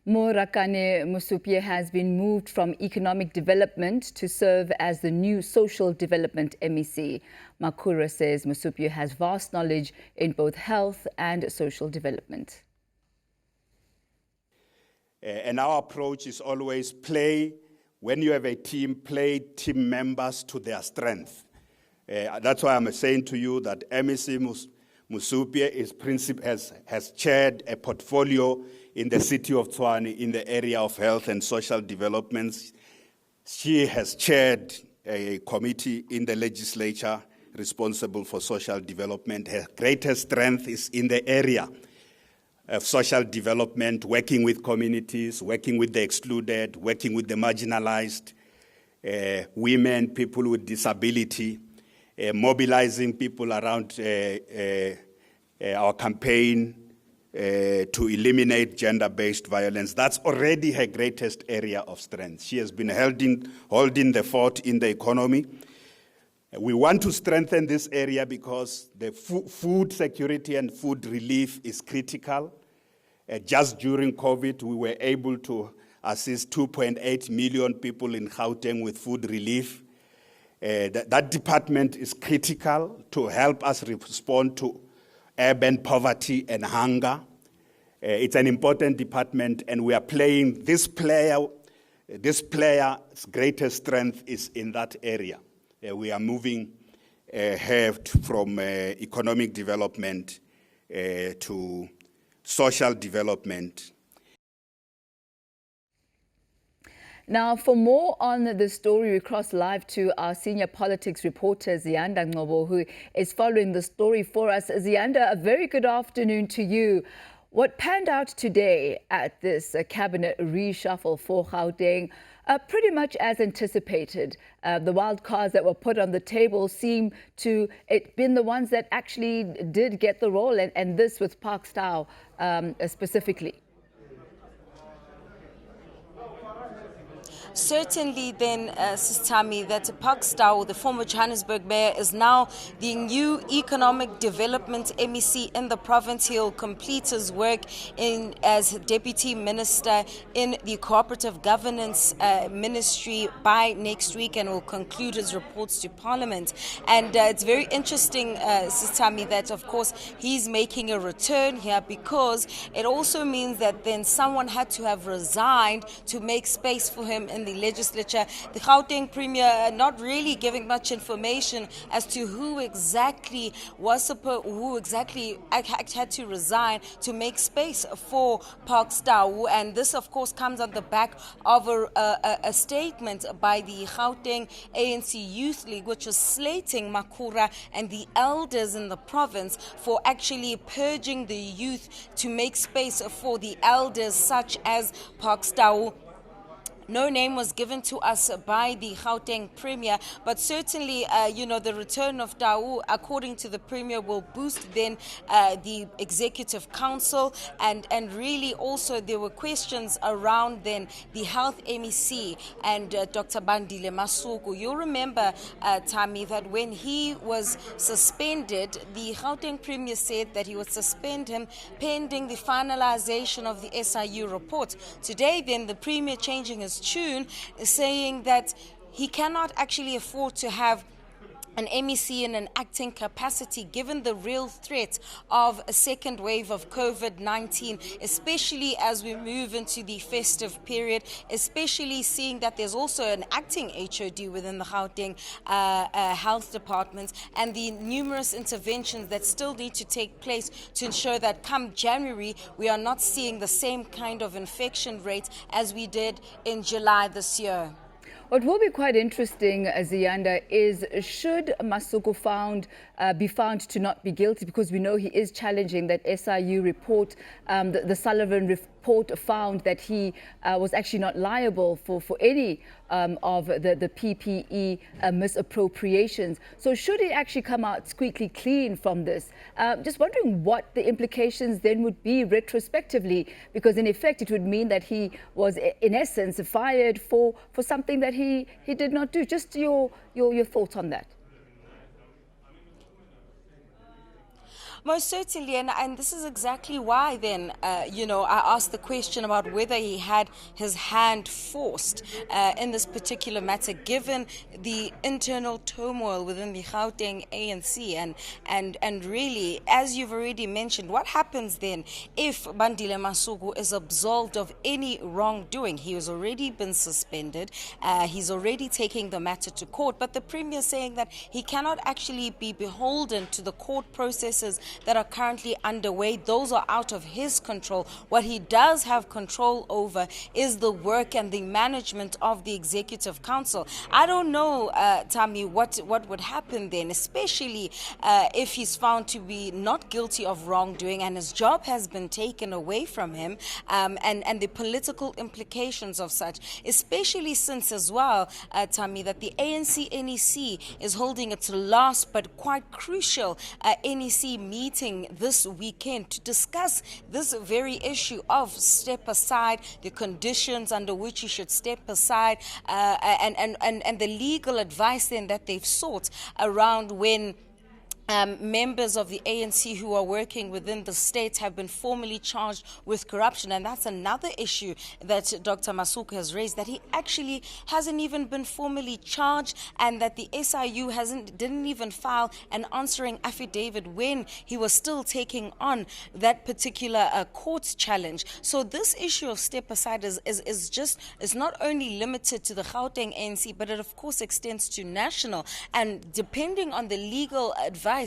Morakane Musupye has been moved from economic development to serve as the new social development MEC. Makhura says Musupye has vast knowledge in both health and social development. And our approach is always when you have a team, play team members to their strength. That's why I'm saying to you that MEC Musupye has chaired a portfolio in the city of Tshwane in the area of health and social developments. She has chaired a committee in the legislature responsible for social development. Her greatest strength is in the area of social development, working with communities, working with the excluded, working with the marginalized, women, people with disability, mobilizing people around our campaign to eliminate gender-based violence. That's already her greatest area of strength. She has been holding the fort in the economy. We want to strengthen this area because the food security and food relief is critical. Just during COVID, we were able to assist 2.8 million people in Gauteng with food relief. That department is critical to help us respond to urban poverty and hunger. It's an important department, and we are playing this player. This player's greatest strength is in that area. We are moving from economic development to social development. Now, for more on the story, we cross live to our senior politics reporter, Ziyanda Ngcobo, who is following the story for us. Ziyanda, a very good afternoon to you. What panned out today at this cabinet reshuffle for Gauteng, pretty much as anticipated. The wild cards that were put on the table seem to have been the ones that actually did get the role, and this with Park Style specifically. Certainly then, Sistami, that Park Style, the former Johannesburg mayor, is now the new economic development MEC in the province. He'll complete his work as deputy minister in the cooperative governance ministry by next week, and will conclude his reports to parliament. And it's very interesting, Sistami, that of course he's making a return here, because it also means that then someone had to have resigned to make space for him in the legislature. The Gauteng Premier not really giving much information as to who exactly had to resign to make space for Park Style. And this, of course, comes on the back of a statement by the Gauteng ANC Youth League, which was slating Makhura and the elders in the province for actually purging the youth to make space for the elders such as Park Style. No name was given to us by the Gauteng Premier, but certainly, the return of Tau, according to the Premier, will boost then the Executive Council, and really also there were questions around then the Health MEC and Dr. Bandile Masuku. You'll remember, Tami, that when he was suspended, the Gauteng Premier said that he would suspend him pending the finalization of the SIU report. Today, then, the Premier changing his tune, saying that he cannot actually afford to have an MEC in an acting capacity given the real threat of a second wave of COVID-19, especially as we move into the festive period, especially seeing that there's also an acting HOD within the Gauteng Health Department, and the numerous interventions that still need to take place to ensure that come January we are not seeing the same kind of infection rate as we did in July this year. What will be quite interesting, Ziyanda, is should Masuku be found to not be guilty, because we know he is challenging that SIU report, the Sullivan report found that he was actually not liable for any of the PPE misappropriations. So should he actually come out squeaky clean from this? Just wondering what the implications then would be retrospectively, because in effect it would mean that he was in essence fired for something that he did not do. Just your thoughts on that. Most certainly, and this is exactly why then, I asked the question about whether he had his hand forced in this particular matter, given the internal turmoil within the Gauteng ANC. And really, as you've already mentioned, what happens then if Bandile Masuku is absolved of any wrongdoing? He has already been suspended. He's already taking the matter to court, but the Premier saying that he cannot actually be beholden to the court processes that are currently underway. Those are out of his control. What he does have control over is the work and the management of the Executive Council. I don't know, Tami, what would happen then, especially if he's found to be not guilty of wrongdoing and his job has been taken away from him, and the political implications of such, especially since as well, Tami, that the ANC NEC is holding its last but quite crucial NEC meeting this weekend to discuss this very issue of step aside, the conditions under which he should step aside, and the legal advice then that they've sought around when members of the ANC who are working within the state have been formally charged with corruption. And that's another issue that Dr. Masuku has raised, that he actually hasn't even been formally charged, and that the SIU didn't even file an answering affidavit when he was still taking on that particular court challenge. So this issue of step aside is not only limited to the Gauteng ANC, but it of course extends to national. And depending on the legal advice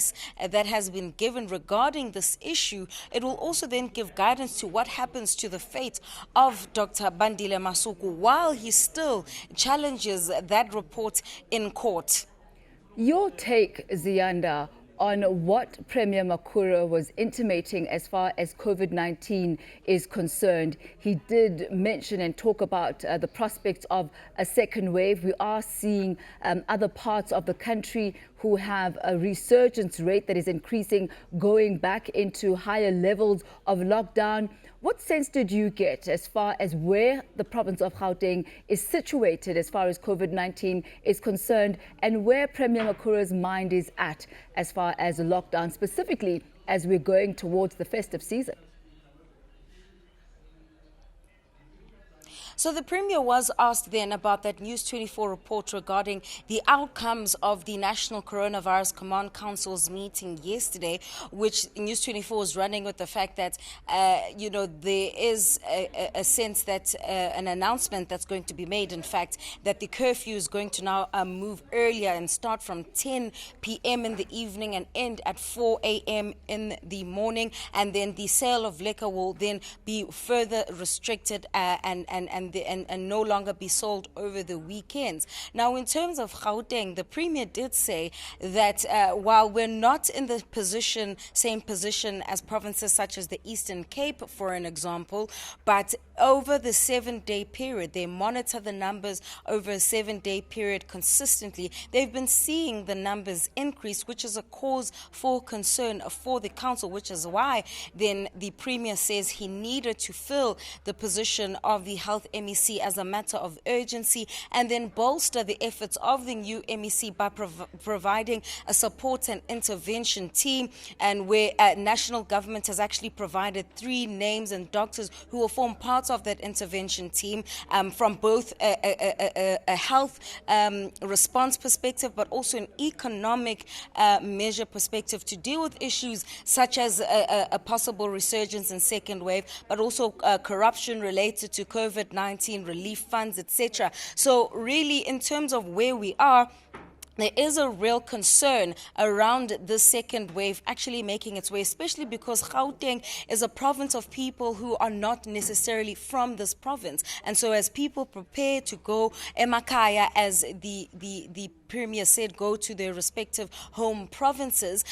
that has been given regarding this issue, it will also then give guidance to what happens to the fate of Dr. Bandile Masuku while he still challenges that report in court. Your take, Ziyanda, on what Premier Makhura was intimating as far as COVID-19 is concerned. He did mention and talk about the prospects of a second wave. We are seeing other parts of the country who have a resurgence rate that is increasing, going back into higher levels of lockdown. What sense did you get as far as where the province of Gauteng is situated as far as COVID-19 is concerned, and where Premier Makhura's mind is at as far as lockdown, specifically as we're going towards the festive season? So the Premier was asked then about that News 24 report regarding the outcomes of the National Coronavirus Command Council's meeting yesterday, which News 24 was running with the fact that, there is a sense that an announcement that's going to be made, in fact, that the curfew is going to now move earlier and start from 10 p.m. in the evening and end at 4 a.m. in the morning. And then the sale of liquor will then be further restricted and no longer be sold over the weekends. Now, in terms of Gauteng, the Premier did say that while we're not in the same position as provinces such as the Eastern Cape, for an example, but over the 7-day period, they monitor the numbers over a 7-day period consistently. They've been seeing the numbers increase, which is a cause for concern for the council, which is why then the Premier says he needed to fill the position of the Health MEC as a matter of urgency, and then bolster the efforts of the new MEC by providing a support and intervention team, and where national government has actually provided 3 names and doctors who will form part of that intervention team from both a health response perspective, but also an economic measure perspective to deal with issues such as a possible resurgence and second wave, but also corruption related to COVID-19 relief funds, etc. So really, in terms of where we are, there is a real concern around the second wave actually making its way, especially because Gauteng is a province of people who are not necessarily from this province. And so as people prepare to go emakaya, as the Premier said, go to their respective home provinces,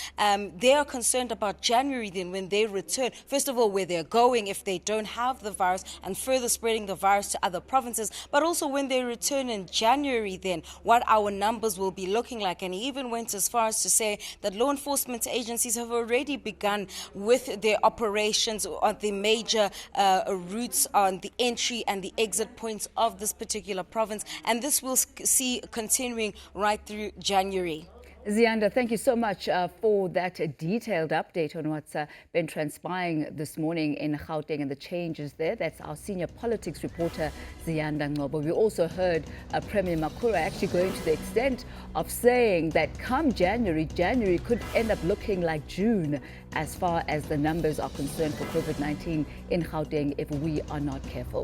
they are concerned about January then when they return. First of all, where they're going if they don't have the virus, and further spreading the virus to other provinces, but also when they return in January then, what our numbers will be looking like. And he even went as far as to say that law enforcement agencies have already begun with their operations on the major routes on the entry and the exit points of this particular province, and this will see continuing right through January. Ziyanda, thank you so much for that detailed update on what's been transpiring this morning in Gauteng and the changes there. That's our senior politics reporter, Ziyanda Ngcobo. We also heard Premier Makhura actually going to the extent of saying that come January could end up looking like June as far as the numbers are concerned for COVID-19 in Gauteng if we are not careful.